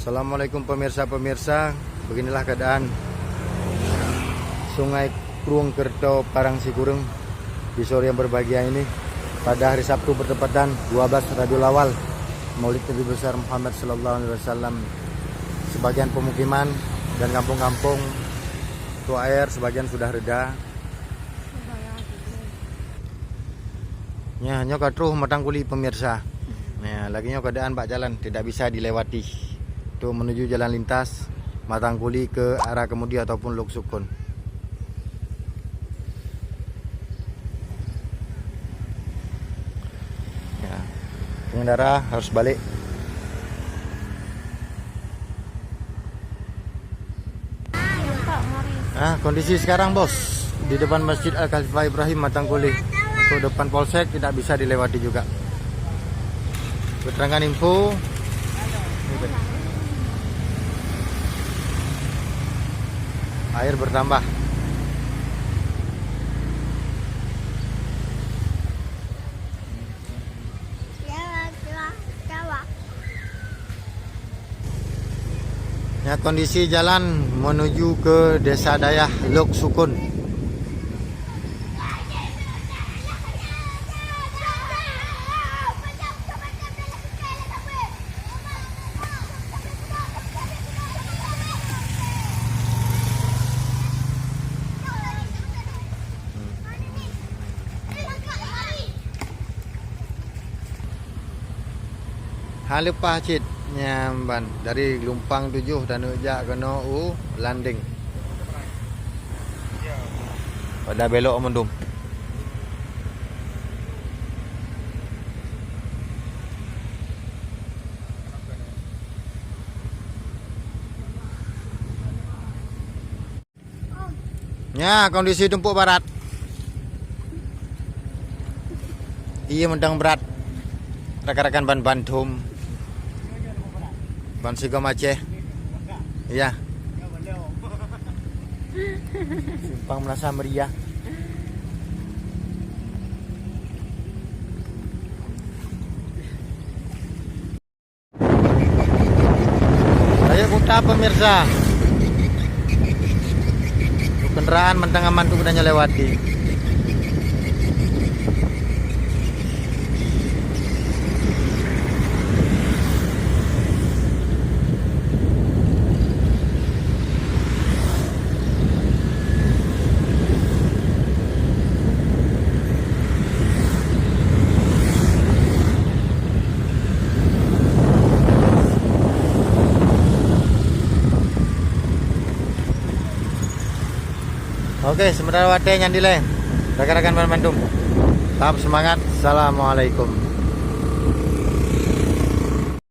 Assalamualaikum pemirsa-pemirsa. Beginilah keadaan Sungai Kruengkerto Parangsikurung di sore yang berbahagia ini pada hari Sabtu bertepatan 12 Rabiul Awal Maulid Nabi besar Muhammad sallallahu alaihi wasallam. Sebagian pemukiman dan kampung-kampung tua air sebagian sudah reda. Ya, nyok katruh matangkuli pemirsa. Nah, lagi nyok keadaan Pak jalan tidak bisa dilewati. Itu menuju jalan lintas Matangkuli ke arah Kemudi ataupun Lok Sukun. Ya, pengendara harus balik. Kondisi sekarang bos di depan Masjid Al Khalifah Ibrahim Matangkuli. Itu depan Polsek tidak bisa dilewati juga. Keterangan info. Air bertambah. Ya, kondisi jalan menuju ke Desa Dayah Lok Sukun. Halepah cit nyamban dari Lumpang 7 dan ujak ke no landing. Pada belok mendum. Ya, kondisi Tumpuk Barat. Iya mendang berat. Rekan-rekan ban Bandung. Ban Sigom Aceh. Iya. Simpang merasa meriah. Ayo kota pemirsa. Kendaraan mentang aman tuh udahnya lewati. Oke, sementara wate nyandile. Rekan-rekan Bandung. Tetap semangat. Assalamualaikum.